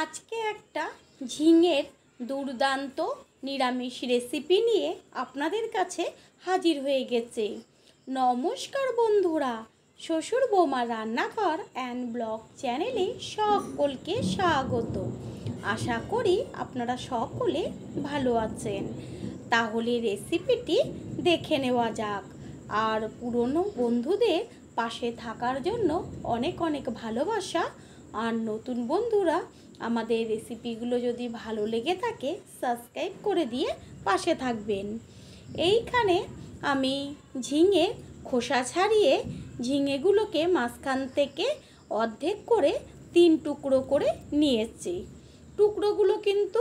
আজকে একটা ঝিঙের দুর্দান্ত নিরামিষ রেসিপি নিয়ে আপনাদের কাছে হাজির হয়ে গেছে। নমস্কার বন্ধুরা, শ্বশুর বৌমা রান্নাঘর অ্যান্ড ব্লগ চ্যানেলে সকলকে স্বাগত। আশা করি আপনারা সকলে ভালো আছেন। তাহলে রেসিপিটি দেখে নেওয়া যাক। আর পুরনো বন্ধুদের পাশে থাকার জন্য অনেক অনেক ভালোবাসা। আর নতুন বন্ধুরা আমাদের রেসিপিগুলো যদি ভালো লেগে থাকে সাবস্ক্রাইব করে দিয়ে পাশে থাকবেন। এইখানে আমি ঝিঙে খোসা ছাড়িয়ে ঝিঙেগুলোকে মাঝখান থেকে অর্ধেক করে 3 টুকরো করে নিয়েছি। টুকরোগুলো কিন্তু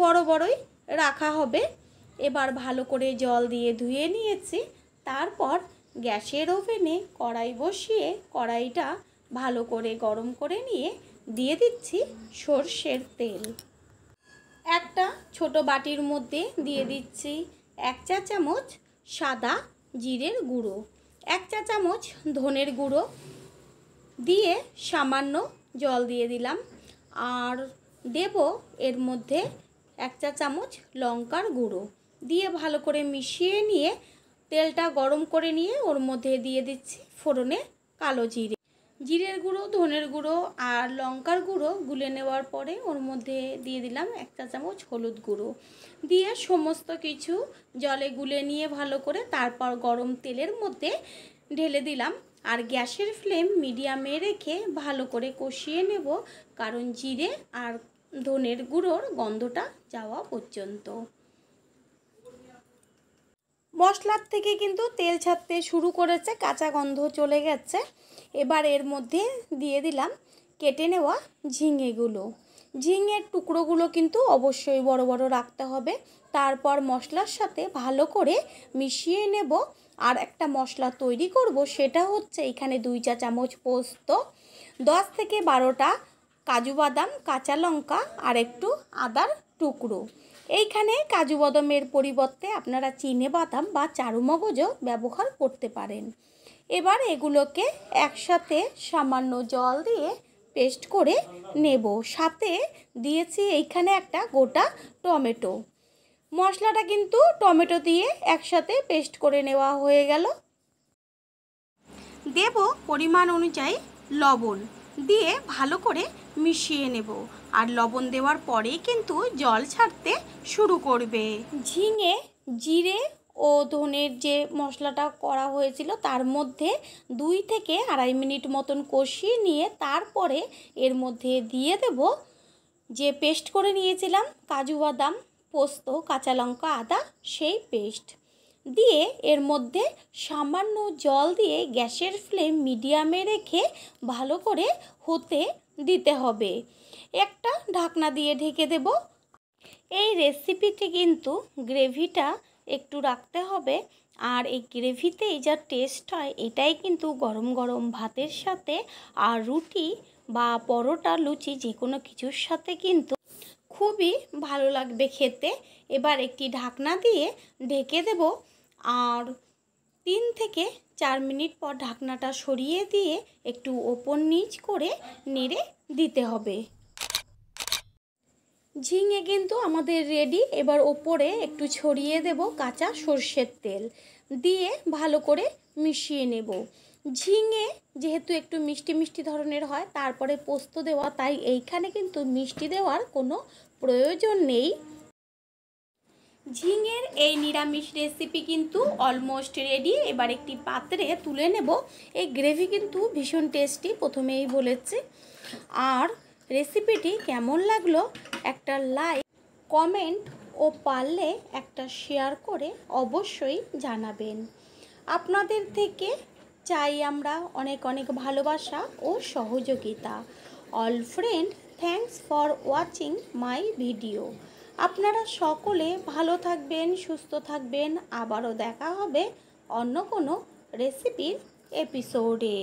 বড় বড়ই রাখা হবে। এবার ভালো করে জল দিয়ে ধুয়ে নিয়েছি। তারপর গ্যাসের ওভেনে কড়াই বসিয়ে কড়াইটা ভালো করে গরম করে নিয়ে দিয়ে দিচ্ছি সর্ষের তেল। একটা ছোট বাটির মধ্যে দিয়ে দিচ্ছি 1 চা চামচ সাদা জিরের গুঁড়ো, 1 চা চামচ ধনের গুঁড়ো দিয়ে সামান্য জল দিয়ে দিলাম। আর দেব এর মধ্যে 1 চা চামচ লঙ্কার গুঁড়ো দিয়ে ভালো করে মিশিয়ে নিয়ে তেলটা গরম করে নিয়ে ওর মধ্যে দিয়ে দিচ্ছি ফোড়নে কালো জিরে, জিরের গুঁড়ো, ধনের গুঁড়ো আর লঙ্কার গুঁড়ো গুলে নেওয়ার পরে ওর মধ্যে দিয়ে দিলাম 1 চা চামচ হলুদ গুঁড়ো দিয়ে সমস্ত কিছু জলে গুলে নিয়ে ভালো করে তারপর গরম তেলের মধ্যে ঢেলে দিলাম। আর গ্যাসের ফ্লেম মিডিয়ামে রেখে ভালো করে কষিয়ে নেব, কারণ জিরে আর ধনের গুঁড়োর গন্ধটা যাওয়া পর্যন্ত। মশলার থেকে কিন্তু তেল ছাড়তে শুরু করেছে, কাঁচা গন্ধ চলে গেছে। এবার এর মধ্যে দিয়ে দিলাম কেটে নেওয়া ঝিঙেগুলো। ঝিঙের টুকরোগুলো কিন্তু অবশ্যই বড় বড় রাখতে হবে। তারপর মশলার সাথে ভালো করে মিশিয়ে নেব। আর একটা মশলা তৈরি করব, সেটা হচ্ছে এখানে 2 চা চামচ পোস্ত, 10 থেকে 12টা কাজু বাদাম, কাঁচা লঙ্কা আর একটু আদার টুকরো। এইখানে কাজু বাদামের পরিবর্তে আপনারা চিনে বাদাম বা চারুমগজও ব্যবহার করতে পারেন। এবার এগুলোকে একসাথে সামান্য জল দিয়ে পেস্ট করে নেব। সাথে দিয়েছি এইখানে একটা গোটা টমেটো। মশলাটা কিন্তু টমেটো দিয়ে একসাথে পেস্ট করে নেওয়া হয়ে গেল। দেব পরিমাণ অনুযায়ী লবণ দিয়ে ভালো করে মিশিয়ে নেব। আর লবণ দেওয়ার পরেই কিন্তু জল ছাড়তে শুরু করবে। ঝিঙে, জিরে ও ধনের যে মশলাটা করা হয়েছিল তার মধ্যে 2 থেকে 2.5 মিনিট মতন কষিয়ে নিয়ে তারপরে এর মধ্যে দিয়ে দেব যে পেস্ট করে নিয়েছিলাম কাজু বাদাম, পোস্ত, কাঁচা লঙ্কা, আদা, সেই পেস্ট দিয়ে এর মধ্যে সামান্য জল দিয়ে গ্যাসের ফ্লেম মিডিয়ামে রেখে ভালো করে হতে দিতে হবে। একটা ঢাকনা দিয়ে ঢেকে দেব। এই রেসিপিটি কিন্তু গ্রেভিটা একটু রাখতে হবে। আর এই গ্রেভিতেই যা টেস্ট হয় এটাই কিন্তু গরম গরম ভাতের সাথে আর রুটি বা পরোটা, লুচি যে কোনো কিছুর সাথে কিন্তু খুবই ভালো লাগবে খেতে। এবার একটি ঢাকনা দিয়ে ঢেকে দেব। আর 3 থেকে 4 মিনিট পর ঢাকনাটা সরিয়ে দিয়ে একটু ওপর নিচ করে নেড়ে দিতে হবে। ঝিঙে কিন্তু আমাদের রেডি। এবার ওপরে একটু ছড়িয়ে দেব কাঁচা সর্ষের তেল দিয়ে ভালো করে মিশিয়ে নেব। ঝিঙে যেহেতু একটু মিষ্টি মিষ্টি ধরনের হয়, তারপরে পোস্ত দেওয়া, তাই এইখানে কিন্তু মিষ্টি দেওয়ার কোনো প্রয়োজন নেই। ঝিঙের এই নিরামিষ রেসিপি কিন্তু অলমোস্ট রেডি। এবার একটি পাত্রে তুলে নেব। এই গ্রেভি কিন্তু ভীষণ টেস্টি, প্রথমেই বলেছি। আর রেসিপিটি কেমন লাগলো একটা লাইক, কমেন্ট ও পারলে একটা শেয়ার করে অবশ্যই জানাবেন। আপনাদের থেকে চাই আমরা অনেক অনেক ভালোবাসা ও সহযোগিতা। All friend, thanks for watching my video. আপনারা সকলে ভালো থাকবেন, সুস্থ থাকবেন। আবারও দেখা হবে অন্য কোনো রেসিপির এপিসোডে।